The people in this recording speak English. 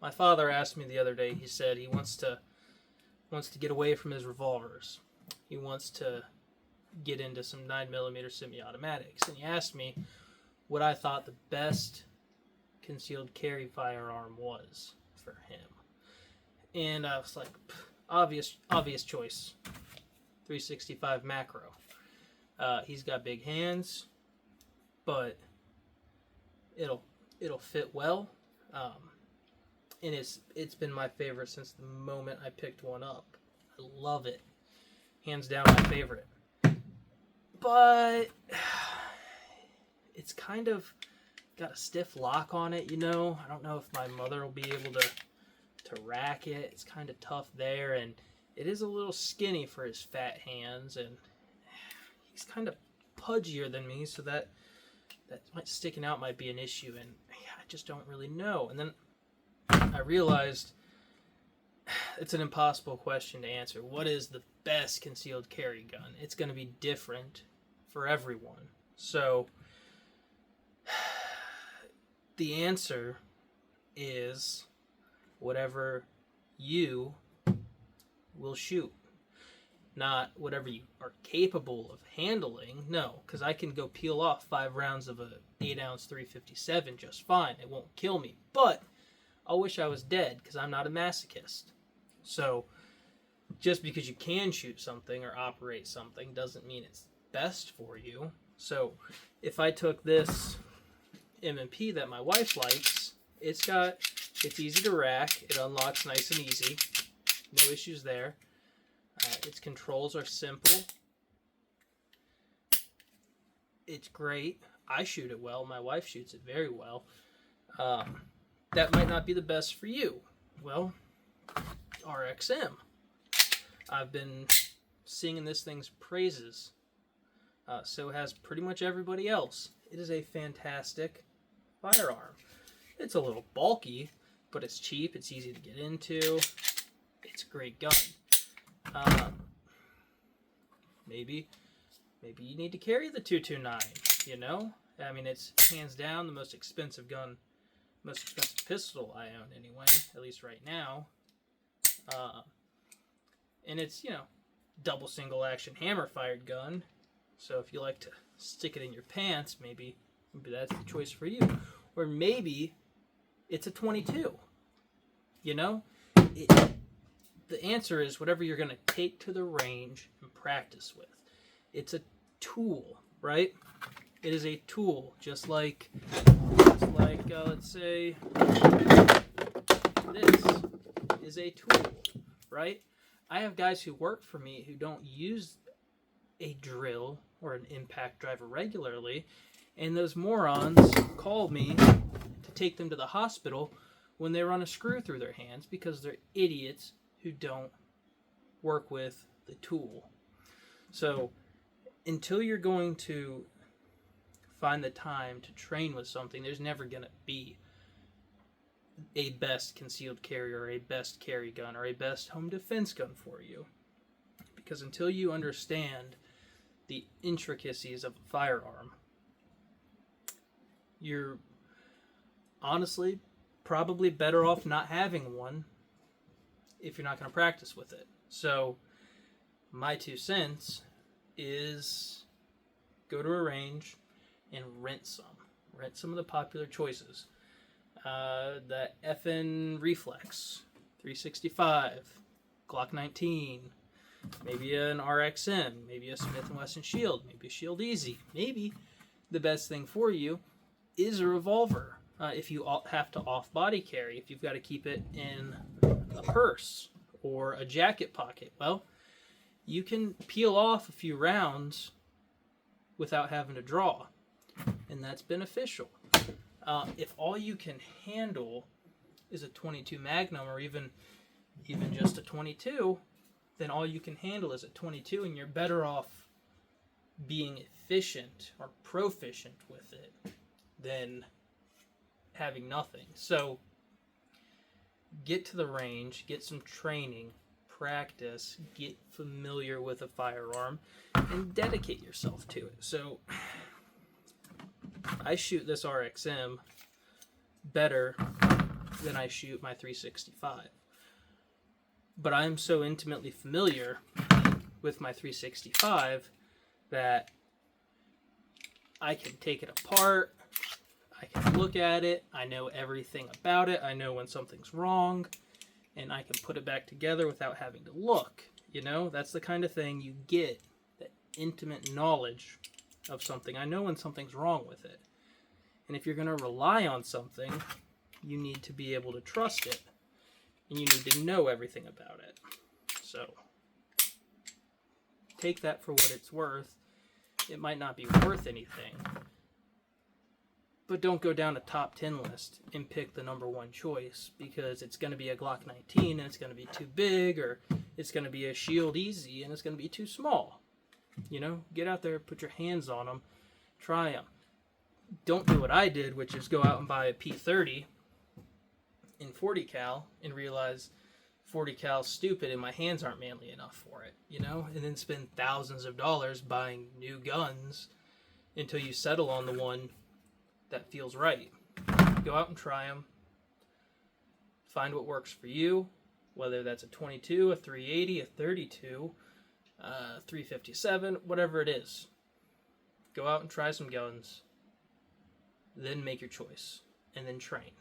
My father asked me the other day. He said he wants to get away from his revolvers. He wants to get into some 9mm semi-automatics, and he asked me what I thought the best concealed carry firearm was for him. And I was like, obvious choice. 365 macro. He's got big hands, but it'll fit well. And it's been my favorite since the moment I picked one up. I love it. Hands down my favorite. But it's kind of got a stiff lock on it, you know. I don't know if my mother will be able to rack it. It's kind of tough there, and it is a little skinny for his fat hands, and he's kind of pudgier than me, so that sticking out might be an issue, and I just don't really know. And then I realized it's an impossible question to answer. What is the best concealed carry gun? It's going to be different for everyone. So the answer is whatever you will shoot, not whatever you are capable of handling. No, because I can go peel off 5 rounds of a 8-ounce 357 just fine. It won't kill me, but I'll wish I was dead because I'm not a masochist. So just because you can shoot something or operate something doesn't mean it's best for you. So if I took this M&P that my wife likes, it's easy to rack. It unlocks nice and easy. No issues there. Its controls are simple. It's great. I shoot it well. My wife shoots it very well. That might not be the best for you. Well, RXM. I've been singing this thing's praises. So has pretty much everybody else. It is a fantastic firearm. It's a little bulky, but it's cheap. It's easy to get into. It's a great gun. Maybe you need to carry the 229. You know, I mean, it's hands down the most expensive gun, most expensive pistol I own anyway, at least right now. And it's, you know, double single action hammer fired gun. So if you like to stick it in your pants, maybe that's the choice for you. Or maybe it's a 22. You know, the answer is whatever you're going to take to the range and practice with. It's a tool, right? It is a tool, just like let's say this is a tool, right? I have guys who work for me who don't use a drill or an impact driver regularly, and those morons call me to take them to the hospital when they run a screw through their hands because they're idiots who don't work with the tool. So until you're going to find the time to train with something, there's never going to be a best concealed carry or a best carry gun or a best home defense gun for you. Because until you understand the intricacies of a firearm, you're honestly probably better off not having one if you're not going to practice with it. So my 2 cents is go to a range and rent some of the popular choices. The FN Reflex 365, Glock 19, maybe an RXM, maybe a Smith & Wesson Shield, maybe a Shield Easy. Maybe the best thing for you is a revolver. If you have to off-body carry, if you've got to keep it in a purse or a jacket pocket, well, you can peel off a few rounds without having to draw, and that's beneficial. If all you can handle is a 22 Magnum or even just a 22, then all you can handle is a 22, and you're better off being efficient or proficient with it than having nothing. So get to the range, get some training, practice, get familiar with a firearm, and dedicate yourself to it. So I shoot this RXM better than I shoot my 365. But I'm so intimately familiar with my 365 that I can take it apart, I can look at it, I know everything about it, I know when something's wrong, and I can put it back together without having to look. You know, that's the kind of thing you get, that intimate knowledge of something. I know when something's wrong with it. And if you're going to rely on something, you need to be able to trust it. And you need to know everything about it. So, take that for what it's worth. It might not be worth anything. But don't go down a top 10 list and pick the number one choice, because it's going to be a Glock 19 and it's going to be too big, or it's going to be a Shield Easy and it's going to be too small. You know, get out there, put your hands on them, try them. Don't do what I did, which is go out and buy a P30 in 40 cal and realize 40 cal's stupid and my hands aren't manly enough for it, you know, and then spend thousands of dollars buying new guns until you settle on the one that feels right. Go out and try them. Find what works for you, whether that's a 22, a 380, a 32, 357, whatever it is. Go out and try some guns. Then make your choice. And then train.